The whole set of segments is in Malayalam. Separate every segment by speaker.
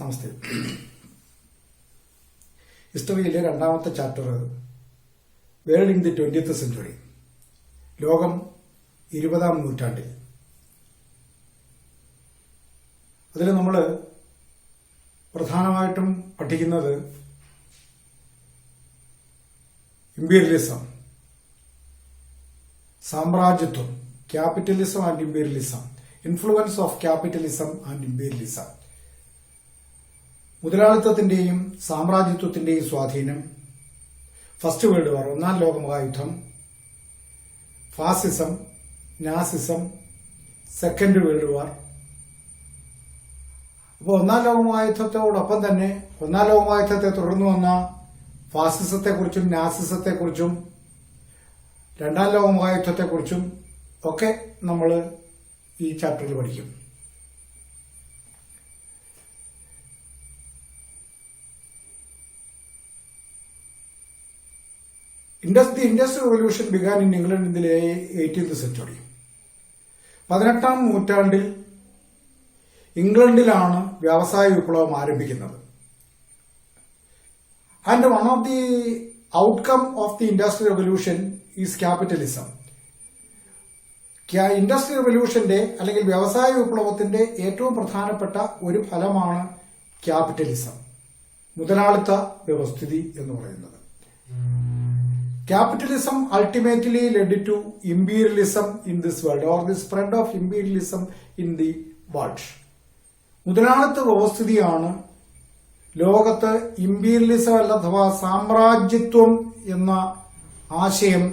Speaker 1: നമസ്തേ. ഹിസ്റ്ററിയിലെ രണ്ടാമത്തെ chapter world in the 20th century, ലോകം 20ാം നൂറ്റാണ്ടിൽ. അതിൽ നമ്മൾ പ്രധാനമായിട്ടും പഠിക്കുന്നത് ഇമ്പീരിയലിസം, സാമ്രാജ്യത്വം, capitalism and imperialism, influence of capitalism and imperialism, മുതലാളിത്തത്തിന്റെയും സാമ്രാജ്യത്വത്തിന്റെയും സ്വാധീനം, ഫസ്റ്റ് വേൾഡ് വാർ, ഒന്നാം ലോകമഹായുദ്ധം, fascism, Nazism, second world war. അപ്പോൾ ഒന്നാം ലോകമഹായുദ്ധത്തോടൊപ്പം തന്നെ ഒന്നാം ലോകമഹായുദ്ധത്തെ തുടർന്നു വന്ന ഫാസിസത്തെക്കുറിച്ചും നാസിസത്തെക്കുറിച്ചും രണ്ടാം ലോകമഹായുദ്ധത്തെക്കുറിച്ചും ഒക്കെ നമ്മൾ ഈ ചാപ്റ്ററിൽ പഠിക്കും. The Industrial Revolution began in England in the 18th century. 18ാം നൂറ്റാണ്ടിൽ ഇംഗ്ലണ്ടിലാണ് വ്യവസായ വിപ്ലവം ആരംഭിക്കുന്നത്. And one of the outcome of the industrial revolution is capitalism. Industrial റെവല്യൂഷന്റെ അല്ലെങ്കിൽ വ്യവസായ വിപ്ലവത്തിന്റെ ഏറ്റവും പ്രധാനപ്പെട്ട ഒരു ഫലമാണ് ക്യാപിറ്റലിസം, മുതലാളിത്ത വ്യവസ്ഥിതി എന്ന് പറയുന്നത്. Capitalism ultimately led to imperialism in this world, or the spread of imperialism in the world. മുതലാളിത്ത വ്യവസ്ഥിതിയാണ് ലോകത്ത് ഇമ്പീരിയലിസം അഥവാ സാമ്രാജ്യത്വം എന്ന ആശയം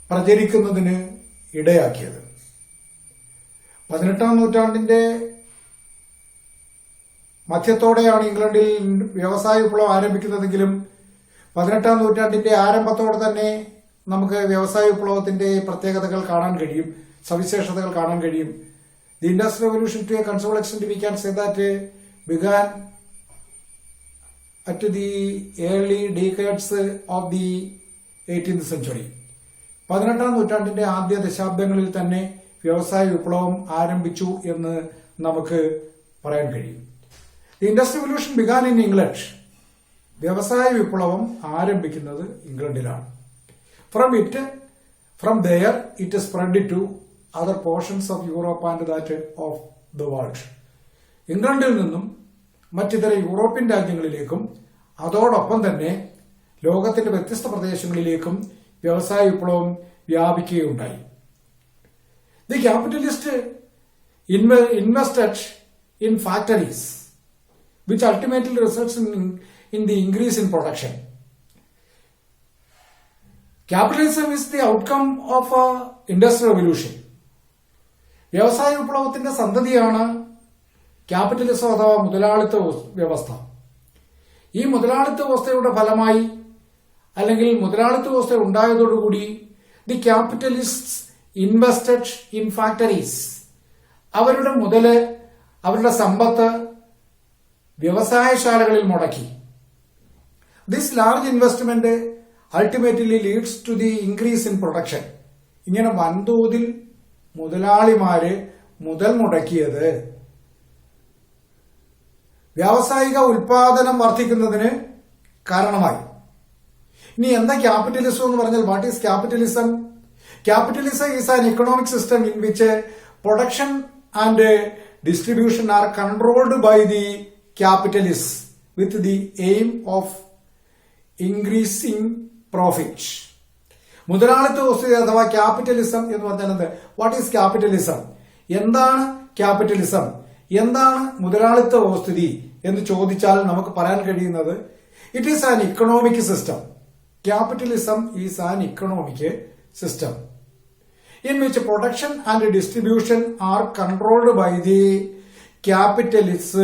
Speaker 1: പ്രചരിക്കുന്നതിന് ഇടയാക്കിയത്. 18ാം നൂറ്റാണ്ടിന്റെ മധ്യത്തോടെയാണ് ഇംഗ്ലണ്ടിൽ വ്യവസായ വിപ്ലവം ആരംഭിക്കുന്നതെങ്കിലും 18ാം നൂറ്റാണ്ടിന്റെ ആരംഭത്തോടെ തന്നെ നമുക്ക് വ്യവസായ വിപ്ലവത്തിന്റെ പ്രത്യേകതകൾ കാണാൻ കഴിയും, സവിശേഷതകൾ കാണാൻ കഴിയും. The industrial revolution to a considerable extent we can say that began at the early decades of the 18th century. 18ാം നൂറ്റാണ്ടിന്റെ ആദ്യ ദശാബ്ദങ്ങളിൽ തന്നെ വ്യവസായ വിപ്ലവം ആരംഭിച്ചു എന്ന് നമുക്ക് പറയാൻ കഴിയും. The industrial revolution began in England. വ്യവസായ വിപ്ലവം ആരംഭിക്കുന്നത് ഇംഗ്ലണ്ടിലാണ്. From there it spread to other portions of Europe and that of the world. ഇംഗ്ലണ്ടിൽ നിന്നും മറ്റിതര യൂറോപ്യൻ രാജ്യങ്ങളിലേക്കും അതോടൊപ്പം തന്നെ ലോകത്തിന്റെ വ്യത്യസ്ത പ്രദേശങ്ങളിലേക്കും വ്യവസായ വിപ്ലവം വ്യാപിക്കുകയുണ്ടായി. The capitalist invested in factories which ultimately results in the increase in production. Capitalism is the outcome of a industrial revolution. വ്യവസായ വിപ്ലവത്തിന്റെ സന്തതിയാണ് ക്യാപിറ്റലിസം അഥവാ മുതലാളിത്ത വ്യവസ്ഥ. ഈ മുതലാളിത്ത വ്യവസ്ഥയുടെ ഫലമായി അല്ലെങ്കിൽ മുതലാളിത്ത വ്യവസ്ഥ ഉണ്ടായതോടുകൂടി the capitalist invested in factories, അവരുടെ മുതല്, അവരുടെ സമ്പത്ത് വ്യവസായശാലകളിൽ മുടക്കി. This large investment ultimately leads to the increase in production. ഇങ്ങനെ വൻതോതിൽ മുതലാളിമാര് മുതൽ മുടക്കിയത് വ്യാവസായിക ഉൽപാദനം വർദ്ധിക്കുന്നതിന് കാരണമായി. ഇനി എന്താ ക്യാപിറ്റലിസം എന്ന് പറഞ്ഞാൽ, what is capitalism? Capitalism is an economic system in which production and distribution are controlled by the capitalists with the aim of increasing profit. മുതലാളിത്ത വ്യവസ്ഥ അഥവാ ക്യാപിറ്റലിസം എന്ന് പറഞ്ഞാൽ എന്ത്? What is capitalism? എന്താണ് ക്യാപിറ്റലിസം? എന്താണ് മുതലാളിത്ത വ്യവസ്ഥിതി എന്ന് ചോദിച്ചാൽ നമുക്ക് പറയാൻ കഴിയുന്നത് it is an economic system. Capitalism is an economic system in which production and distribution are controlled by the capitalists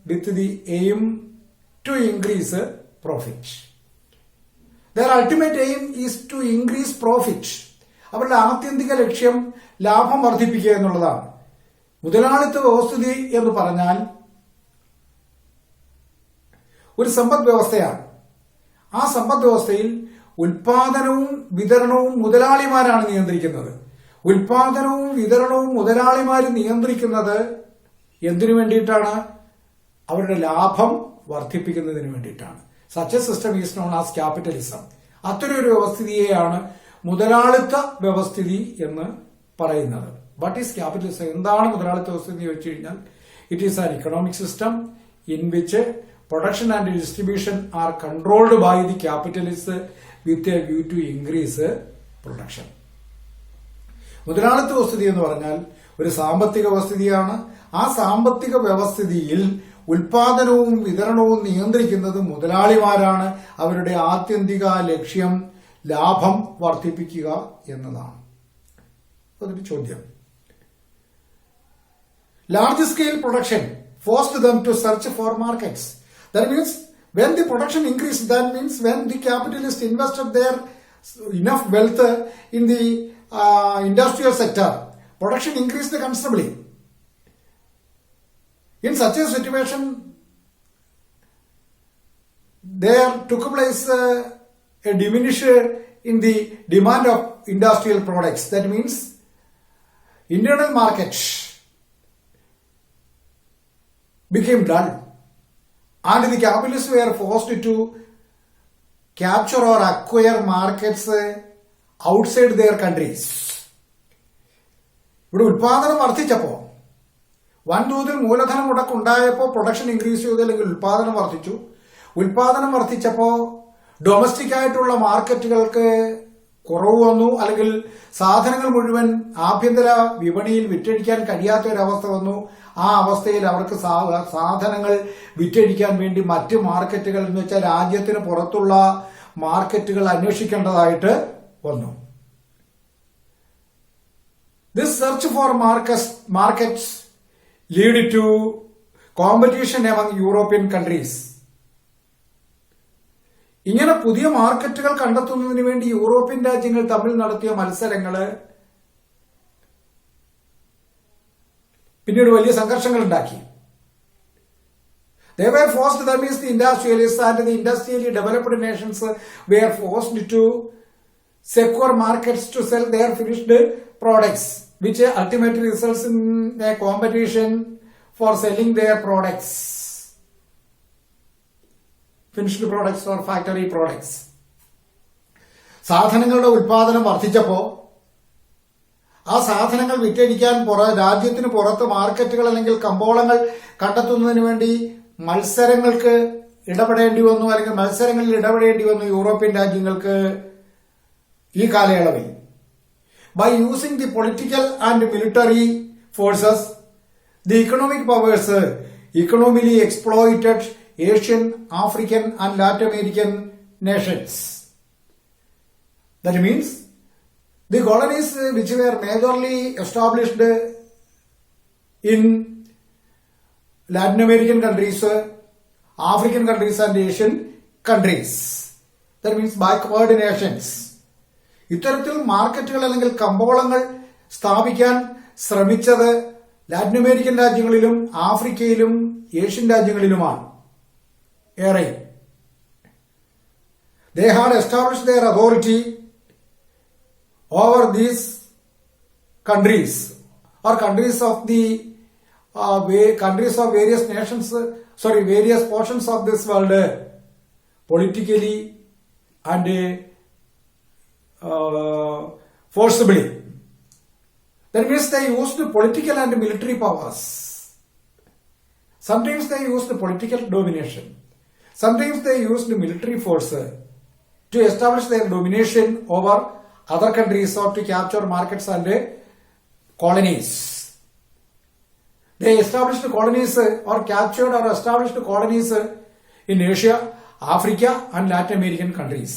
Speaker 1: with the aim to increase profit. Their ultimate aim is to increase profit. അവരുടെ ആത്യന്തിക ലക്ഷ്യം ലാഭം വർദ്ധിപ്പിക്കുക എന്നുള്ളതാണ്. മുതലാളിത്ത വ്യവസ്ഥിതി എന്ന് പറഞ്ഞാൽ ഒരു സമ്പദ് വ്യവസ്ഥയാണ്. ആ സമ്പദ് വ്യവസ്ഥയിൽ ഉൽപാദനവും വിതരണവും മുതലാളിമാരാണ് നിയന്ത്രിക്കുന്നത്. ഉൽപാദനവും വിതരണവും മുതലാളിമാർ നിയന്ത്രിക്കുന്നത് എന്തിനു വേണ്ടിയിട്ടാണ്? അവരുടെ ലാഭം വർദ്ധിപ്പിക്കുന്നതിന് വേണ്ടിയിട്ടാണ്. Such a system is known as capitalism. അത്തരൊരു വ്യവസ്ഥിതിയെയാണ് മുതലാളിത്ത വ്യവസ്ഥിതി എന്ന് പറയുന്നത്. What is capitalism? എന്താണ് മുതലാളിത്ത വ്യവസ്ഥിതി എന്ന് ചോദിച്ചു കഴിഞ്ഞാൽ, it is an economic system in which production and distribution are controlled by the capitalist with a view to increase production. മുതലാളിത്ത വ്യവസ്ഥിതി എന്ന് പറഞ്ഞാൽ ഒരു സാമ്പത്തിക വ്യവസ്ഥിതിയാണ്. ആ സാമ്പത്തിക വ്യവസ്ഥിതിയിൽ ഉൽപാദനവും വിതരണവും നിയന്ത്രിക്കുന്നത് മുതലാളിമാരാണ്. അവരുടെ ആത്യന്തിക ലക്ഷ്യം ലാഭം വർദ്ധിപ്പിക്കുക എന്നതാണ്. അതൊരു ചോദ്യം. Large scale production forced them to search for markets. That means when the production increased, that means when the capitalists invested their enough wealth in the industrial sector, production increased considerably. In such a situation, there took place a diminution in the demand of industrial products. That means internal market became dull, and the capitalists were forced to capture or acquire markets outside their countries. ഇവിടെ ഉൽപാദനം വർദ്ധിച്ചപ്പോ, വൻതോതിൽ മൂലധന മുടക്കുണ്ടായപ്പോ പ്രൊഡക്ഷൻ ഇൻക്രീസ് ചെയ്തു, അല്ലെങ്കിൽ ഉൽപാദനം വർദ്ധിച്ചു. ഉൽപാദനം വർദ്ധിച്ചപ്പോ ഡൊമസ്റ്റിക് ആയിട്ടുള്ള മാർക്കറ്റുകൾക്ക് കുറവ് വന്നു, അല്ലെങ്കിൽ സാധനങ്ങൾ മുഴുവൻ ആഭ്യന്തര വിപണിയിൽ വിറ്റഴിക്കാൻ കഴിയാത്ത ഒരവസ്ഥ വന്നു. ആ അവസ്ഥയിൽ അവർക്ക് സാധനങ്ങൾ വിറ്റഴിക്കാൻ വേണ്ടി മറ്റ് മാർക്കറ്റുകൾ എന്ന് വെച്ചാൽ രാജ്യത്തിന് പുറത്തുള്ള മാർക്കറ്റുകൾ അന്വേഷിക്കേണ്ടതായിട്ട് വന്നു. This search for markets lead to competition among European countries. ഇങ്ങനെ പുതിയ മാർക്കറ്റുകൾ കണ്ടെത്തുന്നതിന് വേണ്ടി യൂറോപ്യൻ രാജ്യങ്ങൾ തമ്മിൽ നടത്തിയ മത്സരങ്ങള് പിന്നീട് വലിയ സംഘർഷങ്ങൾ ഉണ്ടാക്കി. They were forced, that means the industrialists and the industrially developed nations were forced to secure markets to sell their finished products, which ultimately results in a competition for selling their products, finished products or factory products. സാധനങ്ങളുടെ ഉൽപാദനം വർദ്ധിച്ചപ്പോ ആ സാധനങ്ങൾ വിറ്റഴിക്കാൻ രാജ്യത്തിന് പുറത്ത് മാർക്കറ്റുകൾ അല്ലെങ്കിൽ കമ്പോളങ്ങൾ കണ്ടെത്തുന്നതിന് വേണ്ടി മത്സരങ്ങൾക്ക് ഇടപെടേണ്ടി വന്നു, അല്ലെങ്കിൽ മത്സരങ്ങളിൽ ഇടപെടേണ്ടി വന്നു യൂറോപ്യൻ രാജ്യങ്ങൾക്ക് ഈ കാലയളവിൽ. By using the political and military forces, the economic powers economically exploited Asian, African and Latin American nations. That means the colonies which were majorly established in Latin American countries, African countries and Asian countries. That means backward nations. ഇത്തരത്തിൽ മാർക്കറ്റുകൾ അല്ലെങ്കിൽ കമ്പോളങ്ങൾ സ്ഥാപിക്കാൻ ശ്രമിച്ചത് ലാറ്റിൻ അമേരിക്കൻ രാജ്യങ്ങളിലും ആഫ്രിക്കയിലും ഏഷ്യൻ രാജ്യങ്ങളിലുമാണ് ഏറെ. They had established their authority over these countries or countries of the countries of various nations, various portions of this world, politically and forcibly. That means they used political and military powers. Sometimes they used political domination. Sometimes they used military force to establish their domination over other countries or to capture markets and colonies. They established colonies or captured or established colonies in Asia, Africa and Latin American countries.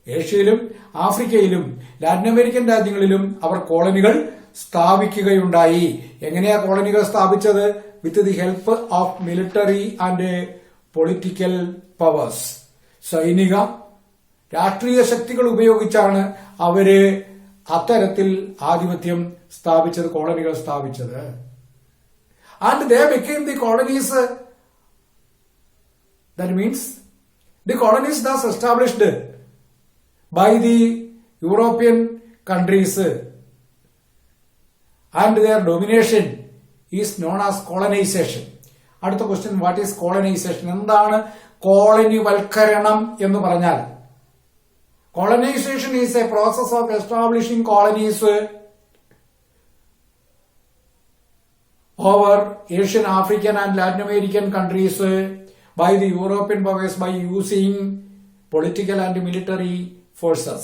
Speaker 1: ഏഷ്യയിലും ആഫ്രിക്കയിലും ലാറ്റിൻ അമേരിക്കൻ രാജ്യങ്ങളിലും അവർ കോളനികൾ സ്ഥാപിക്കുകയുണ്ടായി. എങ്ങനെയാ കോളനികൾ സ്ഥാപിച്ചത്? With the help of military and political powers. സൈനിക രാഷ്ട്രീയ ശക്തികൾ ഉപയോഗിച്ചാണ് അവര് അത്തരത്തിൽ ആധിപത്യം സ്ഥാപിച്ചത്, കോളനികൾ സ്ഥാപിച്ചത്. And they became the colonies. That means the colonies thus established by the European countries and their domination is known as colonization. അടുത്ത ക്വസ്റ്റ്യൻ, വാട്ട് ഈസ് കോളനൈസേഷൻ? എന്താണ് കോളനിവൽക്കരണം എന്ന് പറഞ്ഞാൽ? Colonisation is A process of establishing colonies over Asian, African and Latin American countries by the European powers by using political and military forces.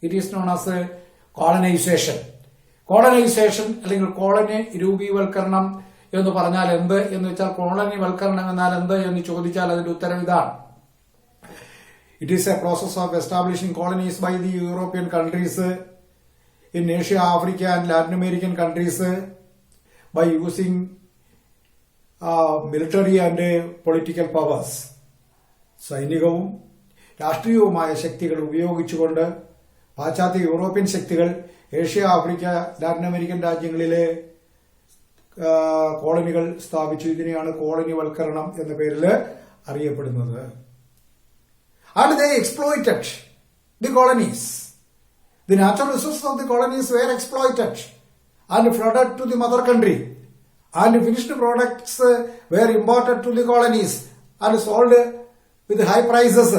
Speaker 1: It is known as colonization. Colonization അല്ലെങ്കിൽ കോളനി രൂപീവൽക്കരണം എന്ന് പറഞ്ഞാൽ എന്ത് എന്ന് വെച്ചാൽ, കോളനി വൽക്കരണം എന്നാൽ എന്ത് എന്ന് ചോദിച്ചാൽ അതിന്റെ ഉത്തരം ഇതാണ്. It is a process of establishing colonies by the European countries in Asia, Africa and Latin American countries by using military and political powers. സൈനികവും രാഷ്ട്രീയവുമായ ശക്തികൾ ഉപയോഗിച്ചുകൊണ്ട് പാശ്ചാത്യ യൂറോപ്യൻ ശക്തികൾ ഏഷ്യ, ആഫ്രിക്ക, ലാറ്റിൻ അമേരിക്കൻ രാജ്യങ്ങളിലെ കോളനികൾ സ്ഥാപിച്ചു. ഇതിനെയാണ് കോളനിവൽക്കരണം എന്ന പേരിൽ അറിയപ്പെടുന്നത്. And they exploited the colonies. The natural resources of the colonies were exploited and flooded to the mother country, and finished products were imported to the colonies and sold with high prices.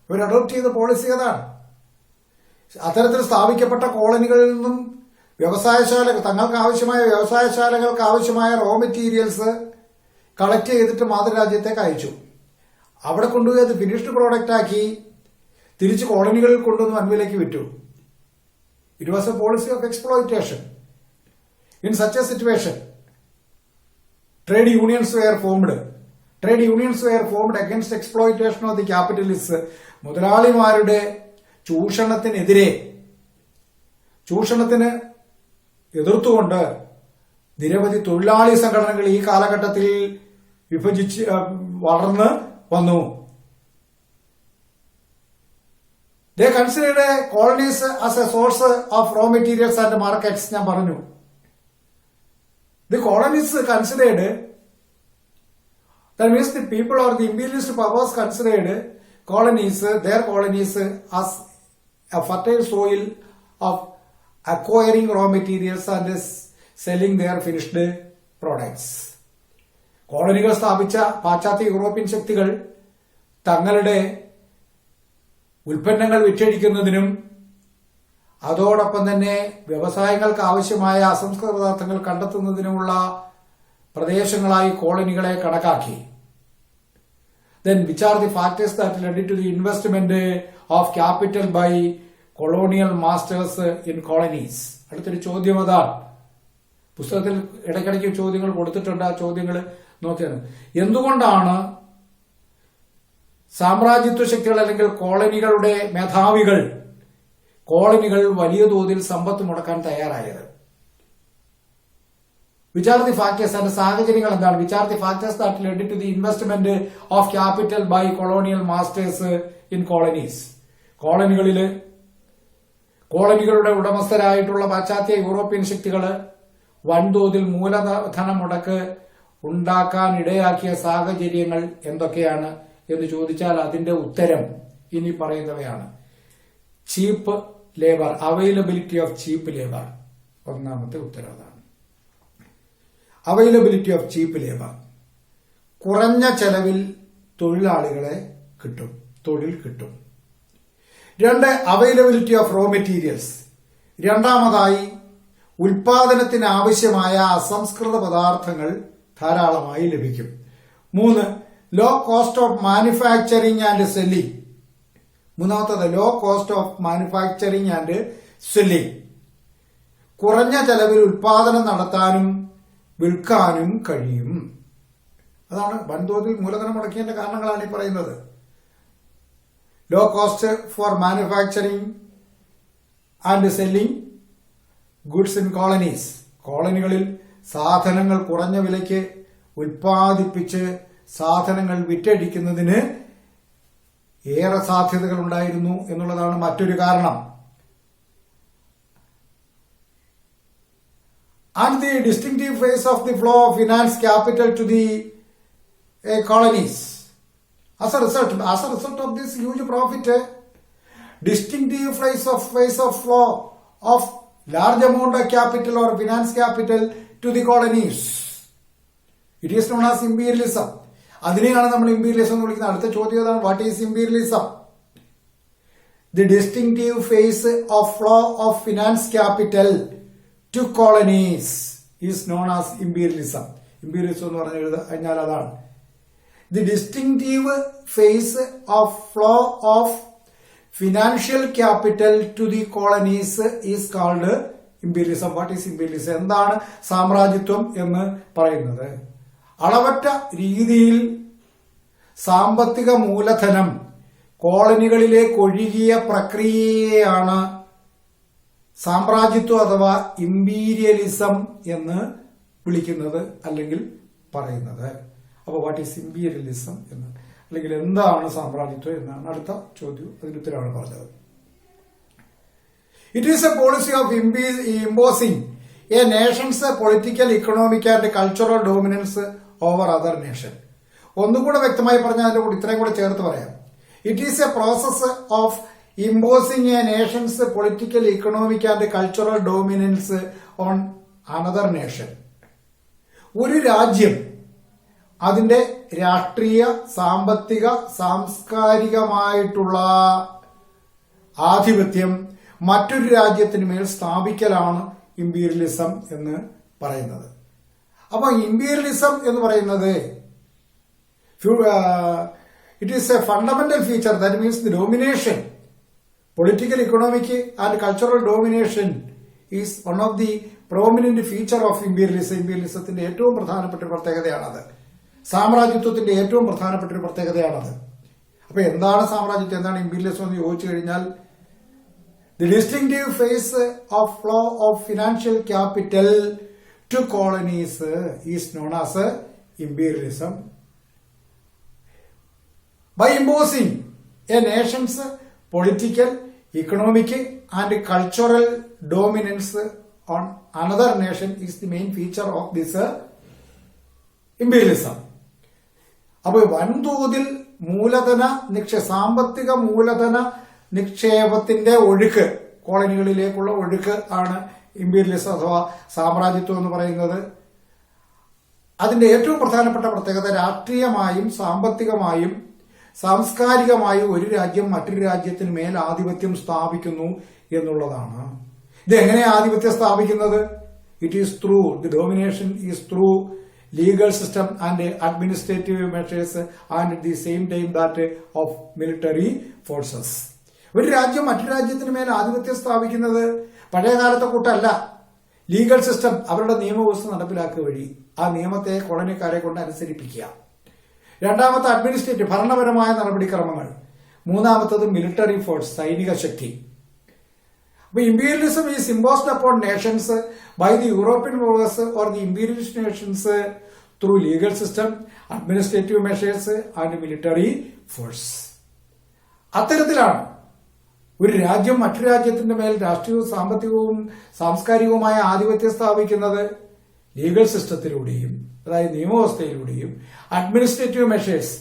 Speaker 1: ഇവർ അഡോപ്റ്റ് ചെയ്ത പോളിസി അതാണ്. അത്തരത്തിൽ സ്ഥാപിക്കപ്പെട്ട കോളനികളിൽ നിന്നും തങ്ങൾക്ക് ആവശ്യമായ വ്യവസായശാലകൾക്ക് ആവശ്യമായ റോ മെറ്റീരിയൽസ് കളക്ട് ചെയ്തിട്ട് മാതൃരാജ്യത്തേക്ക് അയച്ചു. അവിടെ കൊണ്ടുപോയി അത് ഫിനിഷ്ഡ് പ്രോഡക്റ്റ് ആക്കി തിരിച്ച് കോളനികളിൽ കൊണ്ടുവന്ന് വൻവിലയ്ക്ക് വിറ്റു. It was A policy of exploitation. In such a situation, trade unions were formed. Trade unions were formed against exploitation of the capitalists. മുതലാളിമാരുടെ ചൂഷണത്തിന് എതിർത്തുകൊണ്ട് നിരവധി തൊഴിലാളി സംഘടനകൾ ഈ കാലഘട്ടത്തിൽ വിഭജിച്ച് വളർന്ന് വന്നു. They considered colonies as a source of raw materials and markets. ഞാൻ പറഞ്ഞു, the colonies considered, that means the people or the imperialist powers considered their colonies as a fertile soil of acquiring raw materials and selling their finished products. കോളനികൾ സ്ഥാപിച്ച പാശ്ചാത്യ യൂറോപ്യൻ ശക്തികൾ തങ്ങളുടെ ഉൽപ്പന്നങ്ങൾ വിറ്റഴിക്കുന്നതിനും അതോടൊപ്പം തന്നെ വ്യവസായങ്ങൾക്ക് ആവശ്യമായ അസംസ്കൃത പദാർത്ഥങ്ങൾ കണ്ടെത്തുന്നതിനുമുള്ള പ്രദേശങ്ങളായി കോളനികളെ കണക്കാക്കി. Then which are the factors that led to the investment of capital by colonial masters in colonies? അടുത്തൊരു ചോദ്യം അതാണ്. പുസ്തകത്തിൽ ഇടയ്ക്കിടയ്ക്ക് ചോദ്യങ്ങൾ കൊടുത്തിട്ടുണ്ട്. ആ ചോദ്യങ്ങൾ നോക്കിയാണ്. എന്തുകൊണ്ടാണ് സാമ്രാജ്യത്വ ശക്തികൾ അല്ലെങ്കിൽ കോളനികളുടെ മേധാവികൾ കോളനികൾ വലിയ തോതിൽ സമ്പത്ത് മുടക്കാൻ തയ്യാറായത്? Which are the factors? അതിന്റെ സാഹചര്യങ്ങൾ എന്താണ്? Which are the factors that led to the investment of capital by colonial masters in colonies? കോളനികളുടെ ഉടമസ്ഥരായിട്ടുള്ള പാശ്ചാത്യ യൂറോപ്യൻ ശക്തികൾ വൻതോതിൽ മൂലധന മുടക്ക് ഉണ്ടാക്കാൻ ഇടയാക്കിയ സാഹചര്യങ്ങൾ എന്തൊക്കെയാണ് എന്ന് ചോദിച്ചാൽ അതിന്റെ ഉത്തരം ഇനി പറയുന്നവയാണ്. ചീപ്പ് labour, availability of cheap labour. ഒന്നാമത്തെ ഉത്തരം അതാണ്. അവൈലബിലിറ്റി ഓഫ് ചീപ്പ് ലേബർ, കുറഞ്ഞ ചെലവിൽ തൊഴിലാളികളെ കിട്ടും, തൊഴിൽ കിട്ടും. രണ്ട്, അവൈലബിലിറ്റി ഓഫ് റോ മെറ്റീരിയൽസ്. രണ്ടാമതായി ഉൽപാദനത്തിന് ആവശ്യമായ അസംസ്കൃത പദാർത്ഥങ്ങൾ ധാരാളമായി ലഭിക്കും. മൂന്ന്, low cost of manufacturing and selling. മൂന്നാമത്തത് low cost of manufacturing and selling. കുറഞ്ഞ ചെലവിൽ ഉൽപാദനം നടത്താനും വിൽക്കാനും കഴിയും. അതാണ് വൻതോതിൽ മൂലധനം മുടക്കിയതിന്റെ കാരണങ്ങളാണ് ഈ പറയുന്നത്. Low cost for manufacturing and selling goods in colonies. കോളനികളിൽ സാധനങ്ങൾ കുറഞ്ഞ വിലയ്ക്ക് ഉൽപ്പാദിപ്പിച്ച് സാധനങ്ങൾ വിറ്റഴിക്കുന്നതിന് ഏറെ സാധ്യതകൾ ഉണ്ടായിരുന്നു എന്നുള്ളതാണ് മറ്റൊരു കാരണം. And the distinctive phase of the flow of finance capital to the colonies. As a result of this huge profit, distinctive phase of flow of large amount of capital or finance capital to the colonies. It is known as imperialism. അതിനെയാണ് നമ്മൾ ഇമ്പീരിയലിസം എന്ന് വിളിക്കുന്നത്. അടുത്ത ചോദ്യം ഏതാണ്? What is imperialism? The distinctive phase of flow of finance capital to colonies is known as imperialism. Imperialism എന്ന് പറഞ്ഞു കഴിഞ്ഞാൽ അതാണ്. The distinctive phase of flow of financial capital to the colonies is called imperialism. What is imperialism? എന്താണ് സാമ്രാജ്യത്വം എന്ന് പറയുന്നത്? അളവറ്റ രീതിയിൽ സാമ്പത്തിക മൂലധനം കോളനികളിലേക്ക് ഒഴുകിയ പ്രക്രിയയാണ് സാമ്രാജ്യത്വം അഥവാ ഇമ്പീരിയലിസം എന്ന് വിളിക്കുന്നത് അല്ലെങ്കിൽ പറയുന്നത്. അപ്പോൾ വാട്ട് ഈസ് ഇമ്പീരിയലിസം എന്ന്, അല്ലെങ്കിൽ എന്താണ് സാമ്രാജ്യത്വം എന്നാണ് അടുത്ത ചോദ്യം. അതിന് ഉത്തരവാണ് പറഞ്ഞത്. It is A policy of imposing a nation's political, economic and cultural dominance over other nation. ഒന്നുകൂടെ വ്യക്തമായി പറഞ്ഞാൽ അതിന്റെ കൂടെ ഇത്രയും കൂടെ ചേർത്ത് പറയാം. It is A process of imposing a nation's political, economic and cultural dominance on another nation. ഒരു രാജ്യം അതിന്റെ രാഷ്ട്രീയ, സാമ്പത്തിക, സാംസ്കാരികമായിട്ടുള്ള ആധിപത്യം മറ്റൊരു രാജ്യത്തിന് മേൽ സ്ഥാപിക്കലാണ് ഇമ്പീരിയലിസം എന്ന് പറയുന്നത്. അപ്പൊ ഇമ്പീരിയലിസം എന്ന് പറയുന്നത് it is a fundamental feature, that means the domination, political, economic and cultural domination is one of the prominent feature of imperialism. ഇമ്പീരിയലിസത്തിന്റെ ഏറ്റവും പ്രധാനപ്പെട്ട ഒരു പ്രത്യേകതയാണത്. സാമ്രാജ്യത്വത്തിന്റെ ഏറ്റവും പ്രധാനപ്പെട്ട ഒരു പ്രത്യേകതയാണത്. അപ്പൊ എന്താണ് സാമ്രാജ്യത്വം, എന്താണ് ഇമ്പീരിയലിസം എന്ന് ചോദിച്ചു കഴിഞ്ഞാൽ, the distinctive phase of flow of financial capital to colonies is known as imperialism. By imposing a nation's political, economic and cultural dominance on another nation is the main feature of this imperialism. അപ്പോൾ വൻതോതിൽ മൂലധന സാമ്പത്തിക മൂലധന നിക്ഷേപത്തിന്റെ ഒഴുക്ക്, കോളനികളിലേക്കുള്ള ഒഴുക്ക് ആണ് ഇമ്പീരിയലിസം അഥവാ സാമ്രാജ്യത്വം എന്ന് പറയുന്നത്. അതിന്റെ ഏറ്റവും പ്രധാനപ്പെട്ട പ്രത്യേകത രാഷ്ട്രീയമായും സാമ്പത്തികമായും സാംസ്കാരികമായും ഒരു രാജ്യം മറ്റൊരു രാജ്യത്തിന് മേൽ ആധിപത്യം സ്ഥാപിക്കുന്നു എന്നുള്ളതാണ്. ഇത് എങ്ങനെയാണ് ആധിപത്യം സ്ഥാപിക്കുന്നത്? It is through the domination is through legal system and administrative measures and at the same time that of military forces. ഒരു രാജ്യം മറ്റൊരു രാജ്യത്തിന് മേൽ ആധിപത്യം സ്ഥാപിക്കുന്നത് പഴയ കാലത്തെ കൂട്ടല്ല. ലീഗൽ സിസ്റ്റം, അവരുടെ നിയമവ്യവസ്ഥ നടപ്പിലാക്കുക വഴി ആ നിയമത്തെ കോളനിക്കാരെ കൊണ്ട് അനുസരിപ്പിക്കുക. രണ്ടാമത്തെ അഡ്മിനിസ്ട്രേറ്റീവ്, ഭരണപരമായ നടപടിക്രമങ്ങൾ. മൂന്നാമത്തത് മിലിറ്ററി ഫോഴ്സ്, സൈനിക ശക്തി. അപ്പൊ imperialism is imposed upon Nations by the European powers or the imperialist nations through legal system, administrative measures and military force. അത്തരത്തിലാണ് ഒരു രാജ്യം മറ്റൊരു രാജ്യത്തിന്റെ മേൽ രാഷ്ട്രീയവും സാമ്പത്തികവും സാംസ്കാരികവുമായ ആധിപത്യം സ്ഥാപിക്കുന്നത് ലീഗൽ സിസ്റ്റത്തിലൂടെയും, അതായത് നിയമവ്യവസ്ഥയിലൂടെയും, അഡ്മിനിസ്ട്രേറ്റീവ് മെഷേഴ്സ്,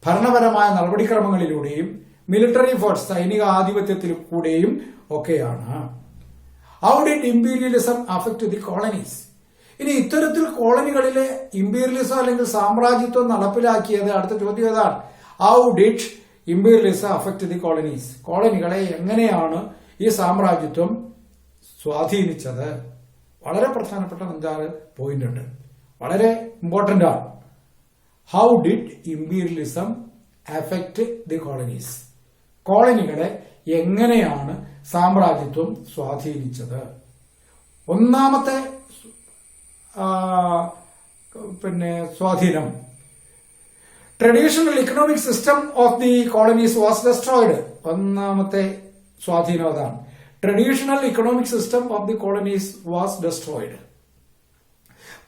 Speaker 1: ഭരണപരമായ നടപടിക്രമങ്ങളിലൂടെയും, മിലിറ്ററി ഫോഴ്സ്, സൈനിക ആധിപത്യത്തിലൂടെയും ഒക്കെയാണ്. How did imperialism affect the colonies? ഇനി ഇത്തരത്തിൽ കോളനികളിലെ ഇമ്പീരിയലിസം അല്ലെങ്കിൽ സാമ്രാജ്യത്വം നടപ്പിലാക്കിയത്, അടുത്ത ചോദ്യം ഏതാണ്? How did imperialism affect the colonies? കോളനികളെ എങ്ങനെയാണ് ഈ സാമ്രാജ്യത്വം സ്വാധീനിച്ചത്? വളരെ പ്രധാനപ്പെട്ട 5-6 പോയിന്റ് ഉണ്ട്, വളരെ ഇമ്പോർട്ടന്റ് ആണ്. How did imperialism affect the colonies? കോളനികളെ എങ്ങനെയാണ് സാമ്രാജ്യത്വം സ്വാധീനിച്ചത്? ഒന്നാമത്തെ സ്വാധീനം, traditional economic system of the colonies was destroyed. ഒന്നാമത്തെ സ്വാധീനം അതാണ്. Traditional economic system of the colonies was destroyed.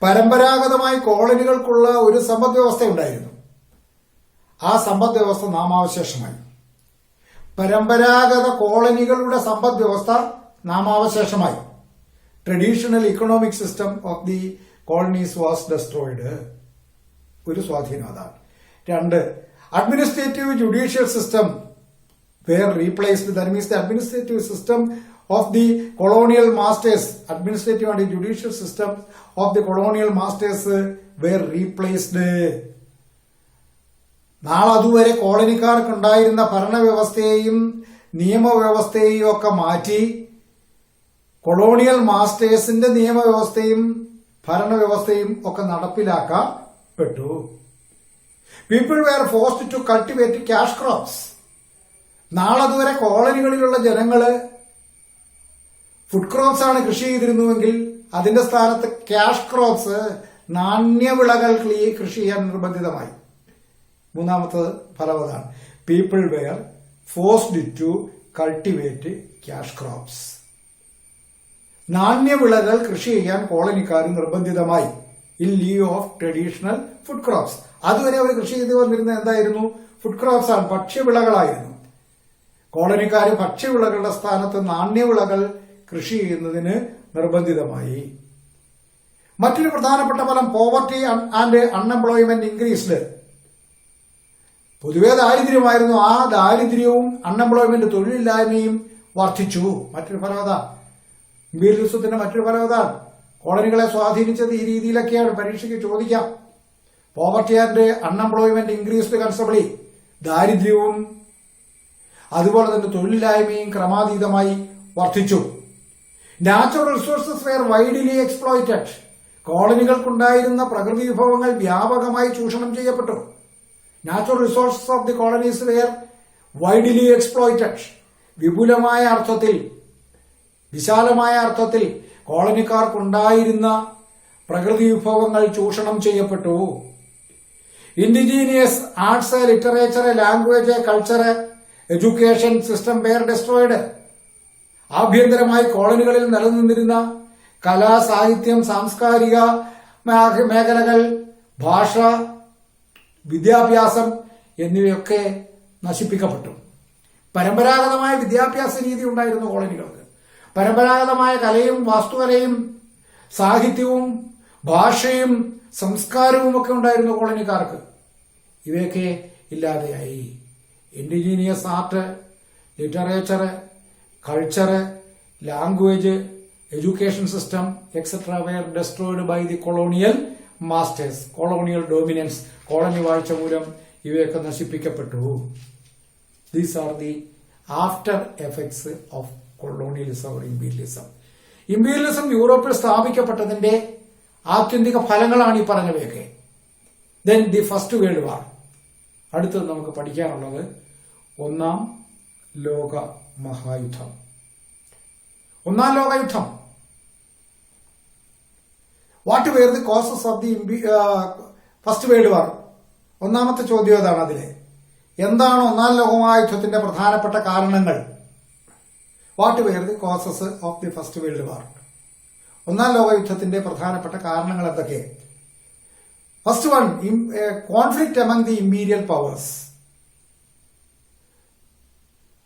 Speaker 1: പരമ്പരാഗതമായി കോളനികൾക്കുള്ള ഒരു സമ്പദ് വ്യവസ്ഥ ഉണ്ടായിരുന്നു. ആ സമ്പദ് വ്യവസ്ഥ നാമാവശേഷമായി. പരമ്പരാഗത കോളനികളുടെ സമ്പദ് വ്യവസ്ഥ നാമാവശേഷമായി. Traditional economic system of the colonies was destroyed. ഒരു സ്വാധീനം അതാണ്. 2, administrative judicial system were replaced. That means the administrative system of the colonial masters, administrative and judicial system of the colonial masters were replaced. നാളതുവരെ കോളനിക്കാർക്കുണ്ടായിരുന്ന ഭരണവ്യവസ്ഥയെയും നിയമവ്യവസ്ഥയെയും ഒക്കെ മാറ്റി കൊളോണിയൽ മാസ്റ്റേഴ്സിന്റെ നിയമവ്യവസ്ഥയും ഭരണവ്യവസ്ഥയും ഒക്കെ നടപ്പിലാക്കപ്പെട്ടു. People were forced to cultivate cash crops. നാളതുവരെ കോളനികളിലുള്ള ജനങ്ങള് ഫുഡ് ക്രോപ്സ് ആണ് കൃഷി ചെയ്തിരുന്നുവെങ്കിൽ അതിന്റെ സ്ഥാനത്ത് ക്യാഷ് ക്രോപ്സ്, നാണ്യവിളകൾ കൃഷി ചെയ്യാൻ നിർബന്ധിതമായി. മൂന്നാമത്തെ ഫലം അതാണ്. People were forced to cultivate cash crops. നാണ്യവിളകൾ കൃഷി ചെയ്യാൻ കോളനിക്കാർ നിർബന്ധിതമായി. In lieu of traditional food crops. അതുവരെ അവർ കൃഷി ചെയ്തു വന്നിരുന്നത് എന്തായിരുന്നു? ഫുഡ് ക്രോപ്സ് ആണ്, ഭക്ഷ്യവിളകളായിരുന്നു. കോളനിക്കാർ ഭക്ഷ്യവിളകളുടെ സ്ഥാനത്ത് നാണ്യവിളകൾ കൃഷി ചെയ്യുന്നതിന് നിർബന്ധിതമായി. മറ്റൊരു പ്രധാനപ്പെട്ട ഫലം പോവർട്ടി ആൻഡ് അൺഎംപ്ലോയ്മെന്റ് ഇൻക്രീസ്ഡ്. പൊതുവെ ദാരിദ്ര്യമായിരുന്നു. ആ ദാരിദ്ര്യവും അൺഎംപ്ലോയ്മെന്റ്, തൊഴിലില്ലായ്മയും വർദ്ധിച്ചു. മറ്റൊരു ഫലം അതാണ്. ഇമ്പീരിയലിസത്തിന്റെ മറ്റൊരു ഫലം അതാണ്. കോളനികളെ സ്വാധീനിച്ചത് ഈ രീതിയിലൊക്കെയാണ്. പരീക്ഷയ്ക്ക് ചോദിക്കാം. Poverty and unemployment increased considerably. ദാരിദ്ര്യവും അതുപോലെ തന്നെ തൊഴിലില്ലായ്മയും ക്രമാതീതമായി വർദ്ധിച്ചു. Natural resources were widely exploited. കോളനികൾക്കുണ്ടായിരുന്ന പ്രകൃതി വിഭവങ്ങൾ വ്യാപകമായി ചൂഷണം ചെയ്യപ്പെട്ടു. Natural resources of the colonies were widely exploited. വിപുലമായ അർത്ഥത്തിൽ, വിശാലമായ അർത്ഥത്തിൽ കോളനിക്കാർക്കുണ്ടായിരുന്ന പ്രകൃതി വിഭവങ്ങൾ ചൂഷണം ചെയ്യപ്പെട്ടു. Indigenous arts, literature, language, culture, education system were destroyed. ആഭ്യന്തരമായി കോളനികളിൽ നിലനിന്നിരുന്ന കലാ, സാഹിത്യം, സാംസ്കാരിക മേഖലകൾ, ഭാഷ, വിദ്യാഭ്യാസം എന്നിവയൊക്കെ നശിപ്പിക്കപ്പെട്ടു. പരമ്പരാഗതമായ വിദ്യാഭ്യാസ രീതി ഉണ്ടായിരുന്നു കോളനികൾക്ക്. പരമ്പരാഗതമായ കലയും വാസ്തുകലയും സാഹിത്യവും ഭാഷയും സംസ്കാരവും ഒക്കെ ഉണ്ടായിരുന്നു കോളനിക്കാർക്ക്. ഇവയൊക്കെ ഇല്ലാതെയായി. Indigenous art, literature, culture, language, education system etcetera were destroyed by the colonial masters. Colonial dominance, colony വാഴ്ച മൂലം ഇവയൊക്കെ നശിപ്പിക്കപ്പെട്ടു. These are the after effects of colonialism or imperialism. Imperialism യൂറോപ്പിൽ സ്ഥാപിക്കപ്പെട്ടതിന്റെ ആത്യന്തിക ഫലങ്ങളാണ് ഈ പറഞ്ഞവയൊക്കെ. Then the first world war. അടുത്തത് നമുക്ക് പഠിക്കാനുള്ളത് ഒന്നാം ലോക മഹായുദ്ധം. ഒന്നാം ലോകയുദ്ധം. What were the causes of the first world war? ഒന്നാമത്തെ ചോദ്യം അതാണ്. അതിലെ എന്താണ് ഒന്നാം ലോകമഹായുദ്ധത്തിന്റെ പ്രധാനപ്പെട്ട കാരണങ്ങൾ? What were the causes of the first world war? ഒന്നാം ലോകയുദ്ധത്തിന്റെ പ്രധാനപ്പെട്ട കാരണങ്ങൾ എന്തൊക്കെ? First one, conflict among the imperial powers.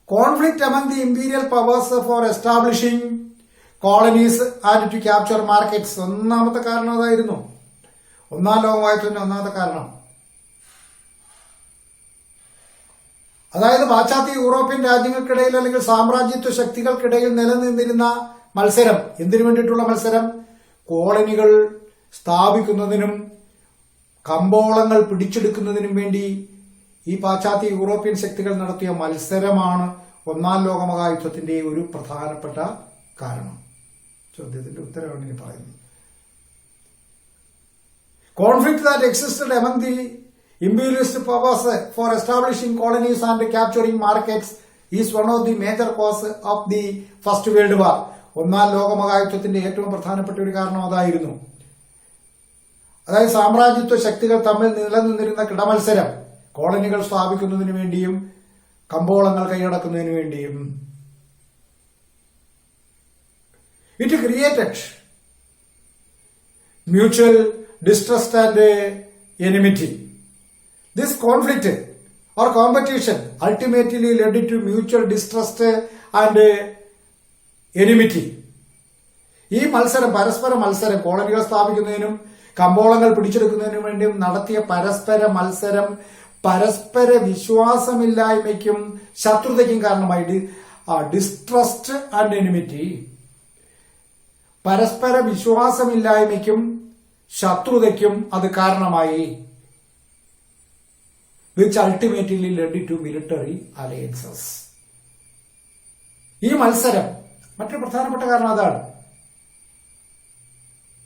Speaker 1: Conflict among the imperial powers for establishing colonies and to capture markets. ഒന്നാമത്തെ കാരണം അതായിരുന്നു. ഒന്നാം ലോകമഹായുദ്ധത്തിന്റെ ഒന്നാമത്തെ കാരണം. അതായത് പാശ്ചാത്യ യൂറോപ്യൻ രാജ്യങ്ങൾക്കിടയിൽ അല്ലെങ്കിൽ സാമ്രാജ്യത്വ ശക്തികൾക്കിടയിൽ നിലനിന്നിരുന്ന മത്സരം. എന്തിനു വേണ്ടിയിട്ടുള്ള മത്സരം? കോളനികൾ സ്ഥാപിക്കുന്നതിനും കമ്പോളങ്ങൾ പിടിച്ചെടുക്കുന്നതിനും വേണ്ടി ഈ പാശ്ചാത്യ യൂറോപ്യൻ ശക്തികൾ നടത്തിയ മത്സരമാണ് ഒന്നാം ലോകമഹായുദ്ധത്തിന്റെ ഒരു പ്രധാനപ്പെട്ട കാരണം. ചോദ്യത്തിന്റെ ഉത്തരവാണ് ഇനി പറയുന്നത്. Conflict that existed among the imperialist powers for establishing colonies and capturing markets is one of the major causes of the First World War. ഒന്നാം ലോകമഹായുദ്ധത്തിന്റെ ഏറ്റവും പ്രധാനപ്പെട്ട ഒരു കാരണം അതായിരുന്നു. അതായത് സാമ്രാജ്യത്വ ശക്തികൾ തമ്മിൽ നിലനിന്നിരുന്ന കിടമത്സരം, കോളനികൾ സ്ഥാപിക്കുന്നതിനു വേണ്ടിയും കമ്പോളങ്ങൾ കൈയടക്കുന്നതിനു വേണ്ടിയും. It created mutual distrust and enmity. This conflict or competition ultimately led to mutual distrust and enmity. ഈ മത്സരം, പരസ്പര മത്സരം, കോളനികൾ സ്ഥാപിക്കുന്നതിനും കമ്പോളങ്ങൾ പിടിച്ചെടുക്കുന്നതിനും വേണ്ടിയും നടത്തിയ പരസ്പര മത്സരം പരസ്പര വിശ്വാസമില്ലായ്മയ്ക്കും ശത്രുതയ്ക്കും കാരണമായി. ഡിസ്ട്രസ്റ്റ് ആൻഡ് എനിമിറ്റി, പരസ്പര വിശ്വാസമില്ലായ്മയ്ക്കും ശത്രുതയ്ക്കും അത് കാരണമായി. Which ultimately led to military alliances. ഈ മത്സരം മറ്റൊരു പ്രധാനപ്പെട്ട കാരണം അതാണ്.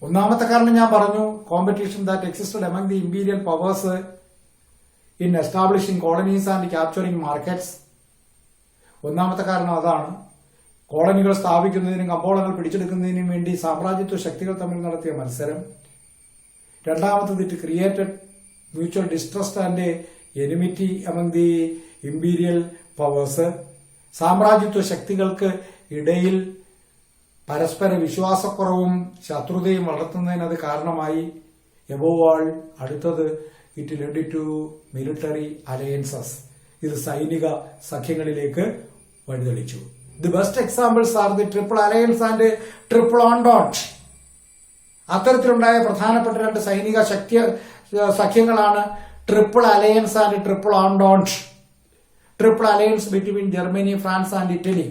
Speaker 1: ഒന്നാമത്തെ കാരണം ഞാൻ പറഞ്ഞു, competition that existed among the imperial powers in establishing colonies and capturing markets. ഒന്നാമത്തെ കാരണം അതാണ്. കോളനികൾ സ്ഥാപിക്കുന്നതിനും കമ്പോളങ്ങൾ പിടിച്ചെടുക്കുന്നതിനും വേണ്ടി സാമ്രാജ്യത്വ ശക്തികൾ തമ്മിൽ നടത്തിയ മത്സരം. രണ്ടാമത്തത് it created mutual distrust and enmity among the imperial powers. സാമ്രാജ്യത്വ ശക്തികൾക്ക് ഇടയിൽ പരസ്പര വിശ്വാസക്കുറവും ശത്രുതയും വളർത്തുന്നതിന് അത് കാരണമായി. എബോവ് ഓൾ, അടുത്തത് it led to military alliances. ഇത് സൈനിക സഖ്യങ്ങളിലേക്ക് വഴിതെളിച്ചു. The best examples are the triple alliance and triple entente. അത്തരത്തിലുണ്ടായ പ്രധാനപ്പെട്ട രണ്ട് സൈനിക സഖ്യങ്ങളാണ് triple alliance and triple entente. Triple alliance between Germany, France and Italy.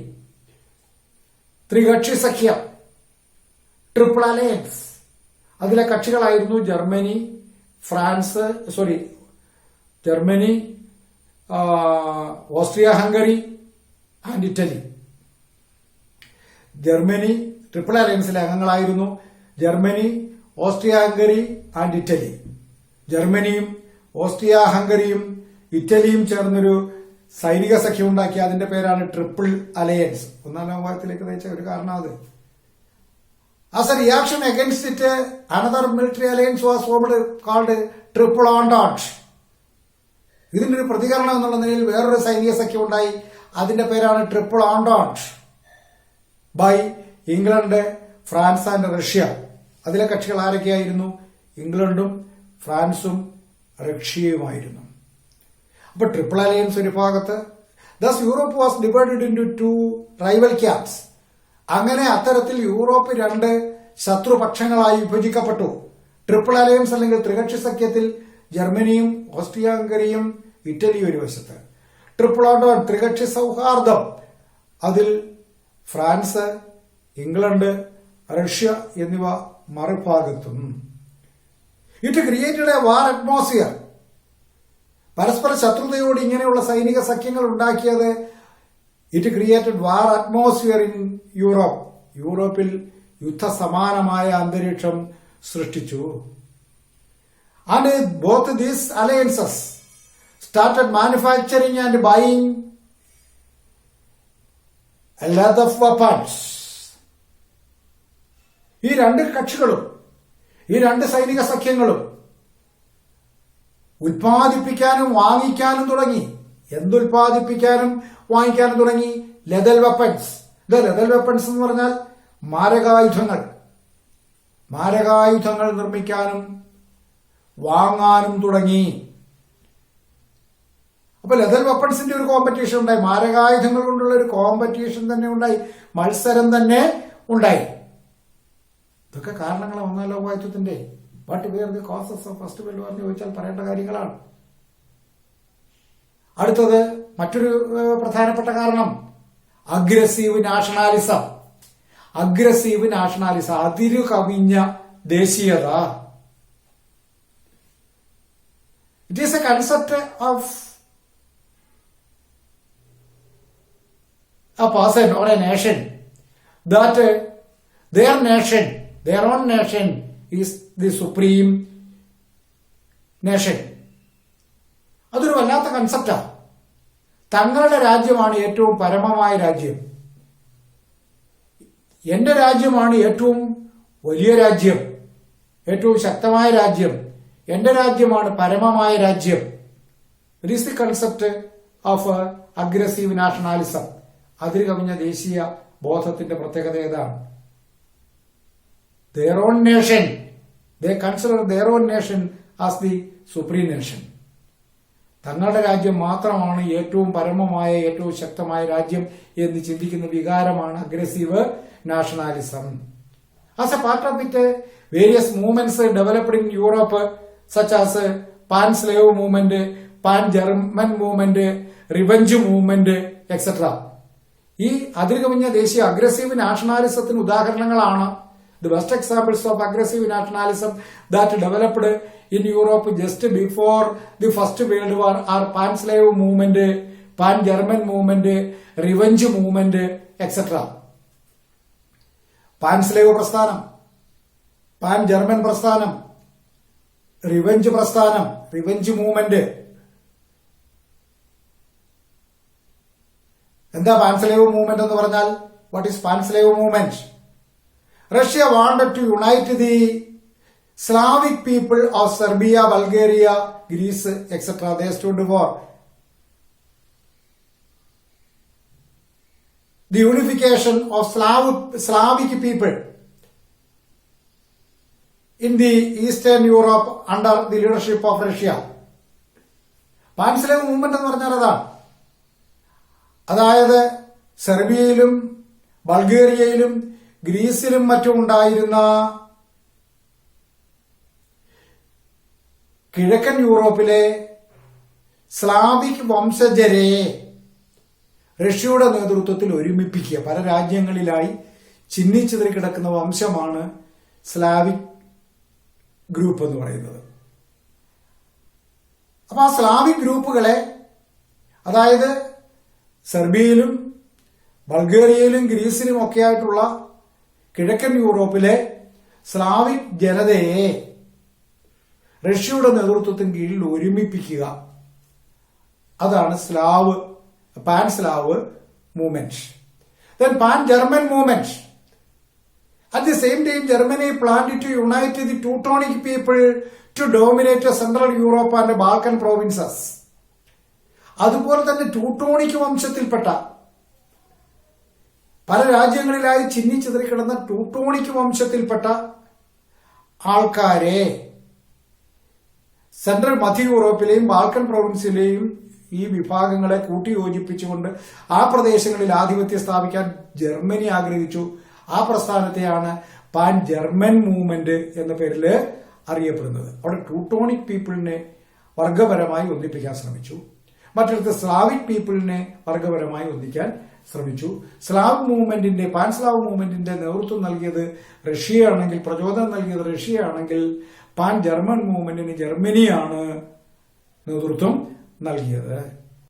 Speaker 1: ത്രികക്ഷി സഖ്യം ട്രിപ്പിൾ അലയൻസ്. അതിലെ കക്ഷികളായിരുന്നു Germany, Austria Hungary and Italy. Germany triple അലയൻസിലെ അംഗങ്ങളായിരുന്നു Germany, Austria Hungary and Italy. ജർമ്മനിയും ഓസ്ട്രിയ ഹംഗറിയും ഇറ്റലിയും ചേർന്നൊരു സൈനിക സഖ്യം ഉണ്ടാക്കി. അതിന്റെ പേരാണ് ട്രിപ്പിൾ അലയൻസ്. ഒന്നാം ലോകത്തിലേക്ക് നയിച്ച ഒരു കാരണം അത്. As a reaction against it another military alliance was formed called triple entente. ഇതിന്റെ ഒരു പ്രതികരണം എന്നുള്ള നിലയിൽ വേറൊരു സൈനിക സഖ്യം ഉണ്ടായി. അതിന്റെ പേരാണ് triple entente by England, France and Russia. അതിലെ കക്ഷികൾ ആരൊക്കെയായിരുന്നു? ഇംഗ്ലണ്ടും ഫ്രാൻസും റഷ്യയുമായിരുന്നു. അപ്പൊ ട്രിപ്പിൾ അലയൻസ് ഒരു ഭാഗത്ത്. Thus Europe was divided into two rival camps. അങ്ങനെ അത്തരത്തിൽ യൂറോപ്പ് രണ്ട് ശത്രുപക്ഷങ്ങളായി വിഭജിക്കപ്പെട്ടു. ട്രിപ്പിൾ അലയൻസ് അല്ലെങ്കിൽ ത്രികക്ഷി സഖ്യത്തിൽ ജർമ്മനിയും ഓസ്ട്രിയ ഹംഗറിയും ഇറ്റലിയും ഒരു വശത്ത്. ട്രിപ്പിൾ ഓണ്ടോട്ട് ത്രികക്ഷി സൗഹാർദ്ദം, അതിൽ ഫ്രാൻസ്, ഇംഗ്ലണ്ട്, റഷ്യ എന്നിവ മറുഭാഗത്തും. It created a war atmosphere. പരസ്പര ശത്രുതയോട് ഇങ്ങനെയുള്ള സൈനിക സഖ്യങ്ങൾ ഉണ്ടാക്കിയത് it created war atmosphere in Europe. യൂറോപ്പിൽ യുദ്ധസമാനമായ അന്തരീക്ഷം സൃഷ്ടിച്ചു. And both these alliances started manufacturing and buying leather weapons. ഈ രണ്ട് കക്ഷികളും, ഈ രണ്ട് സൈനിക സഖ്യങ്ങളും ഉൽപ്പാദിപ്പിക്കാനും വാങ്ങിക്കാനും തുടങ്ങി. എന്തുൽപ്പാദിപ്പിക്കാനും വാങ്ങിക്കാനും തുടങ്ങി? Leather weapons. ലെതർ വെപ്പൺസ് എന്ന് പറഞ്ഞാൽ മാരകായുധങ്ങൾ നിർമ്മിക്കാനും വാങ്ങാനും തുടങ്ങി. അപ്പൊ ലെതർ വെപ്പൺസിന്റെ ഒരു കോമ്പറ്റീഷൻ ഉണ്ടായി. മാരകായുധങ്ങൾ കൊണ്ടുള്ള ഒരു കോമ്പറ്റീഷൻ തന്നെ ഉണ്ടായി, മത്സരം തന്നെ ഉണ്ടായി. ഇതൊക്കെ കാരണങ്ങളാണ് ഒന്നാം ലോകയുദ്ധത്തിന്റെ. What were the causes of first world war എന്ന് ചോദിച്ചാൽ പറയേണ്ട കാര്യങ്ങളാണ്. അടുത്തത് മറ്റൊരു പ്രധാനപ്പെട്ട കാരണം അഗ്രസീവ് നാഷണാലിസം. അതിരു കവിഞ്ഞ ദേശീയത. It is A concept of a person or a nation that their own nation is the supreme nation. അതൊരു വല്ലാത്ത കൺസെപ്റ്റാ. തങ്ങളുടെ രാജ്യമാണ് ഏറ്റവും പരമമായ രാജ്യം, എന്റെ രാജ്യമാണ് ഏറ്റവും വലിയ രാജ്യം, ഏറ്റവും ശക്തമായ രാജ്യം, എന്റെ രാജ്യമാണ് പരമമായ രാജ്യം. It is the concept of aggressive nationalism. അതിര് കവിഞ്ഞ ദേശീയ ബോധത്തിന്റെ പ്രത്യേകത ഏതാണ്? their own nation, they consider their own nation as the supreme nation. തങ്ങളുടെ രാജ്യം മാത്രമാണ് ഏറ്റവും പരമമായ, ഏറ്റവും ശക്തമായ രാജ്യം എന്ന് ചിന്തിക്കുന്ന വികാരമാണ് aggressive nationalism. As a part of it, various movements developed in Europe such as pan Slav movement, pan German movement, revenge movement etcetera. ഈ അതിരുകവിഞ്ഞ ദേശീയ അഗ്രസീവ് നാഷണാലിസത്തിന് ഉദാഹരണങ്ങളാണ് the best examples of aggressive nationalism that developed in Europe just before the first world War are pan Slav movement, pan German movement, revenge movement etcetera. Pan Slav പ്രസ്ഥാനം, പാൻ ജർമ്മൻ പ്രസ്ഥാനം, റിവഞ്ച് പ്രസ്ഥാനം, റിവഞ്ച് മൂവ്മെന്റ്. എന്താ പാൻ സ്ലേവ് മൂവ്മെന്റ് എന്ന് പറഞ്ഞാൽ? What is pan Slav movement? Russia wanted to unite the Slavic people of Serbia, Bulgaria, Greece etcetera. They stood for the unification of Slavic people in the Eastern Europe under the leadership of Russia. Pan Slav movement എന്ന് പറഞ്ഞാൽ അതാണ്. അതായത് സെർബിയയിലും ബൾഗേറിയയിലും ഗ്രീസിലും മറ്റും ഉണ്ടായിരുന്ന കിഴക്കൻ യൂറോപ്പിലെ സ്ലാവിക് വംശജരെ റഷ്യയുടെ നേതൃത്വത്തിൽ ഒരുമിപ്പിക്കുക. പല രാജ്യങ്ങളിലായി ചിന്നിച്ചിതറി കിടക്കുന്ന വംശമാണ് സ്ലാവിക് ഗ്രൂപ്പ് എന്ന് പറയുന്നത്. അപ്പൊ ആ സ്ലാവിക് ഗ്രൂപ്പുകളെ, അതായത് സെർബിയയിലും ബൾഗേറിയയിലും ഗ്രീസിലും ഒക്കെ ആയിട്ടുള്ള കിഴക്കൻ യൂറോപ്പിലെ സ്ലാവിക് ജനതയെ റഷ്യയുടെ നേതൃത്വത്തിന് കീഴിൽ ഒരുമിപ്പിക്കുക. അതാണ് Pan Slav movement. Then Pan German movement. At the same time, Germany planned to unite the Teutonic people to dominate Central Europe and Balkan provinces. അതുപോലെ തന്നെ ട്യൂട്ടോണിക് വംശത്തിൽപ്പെട്ട പല രാജ്യങ്ങളിലായി ചിന്നിച്ചിതറി കിടന്ന ട്യൂട്ടോണിക് വംശത്തിൽപ്പെട്ട ആൾക്കാരെ സെൻട്രൽ മധ്യ യൂറോപ്പിലെയും ബാൽക്കൻ പ്രൊവിൻസിലെയും ഈ വിഭാഗങ്ങളെ കൂട്ടിയോജിപ്പിച്ചുകൊണ്ട് ആ പ്രദേശങ്ങളിൽ ആധിപത്യം സ്ഥാപിക്കാൻ ജർമ്മനി ആഗ്രഹിച്ചു. ആ പ്രസ്ഥാനത്തെയാണ് പാൻ ജർമ്മൻ മൂവ്മെന്റ് എന്ന പേരിൽ അറിയപ്പെടുന്നത്. അവിടെ ട്യൂട്ടോണിക് പീപ്പിളിനെ വർഗപരമായി ഒന്നിപ്പിക്കാൻ ശ്രമിച്ചു. മറ്റിടത്ത് സ്ലാവിക് പീപ്പിളിനെ വർഗപരമായി ഒന്നിക്കാൻ ശ്രമിച്ചു. സ്ലാവ് മൂവ്മെന്റിന്റെ, പാൻ സ്ലാവ് മൂവ്മെന്റിന്റെ നേതൃത്വം നൽകിയത് റഷ്യയാണെങ്കിൽ, പ്രചോദനം നൽകിയത് റഷ്യയാണെങ്കിൽ, പാൻ ജർമ്മൻ മൂവ്മെന്റിന് ജർമ്മനിയാണ് നേതൃത്വം നൽകിയത്.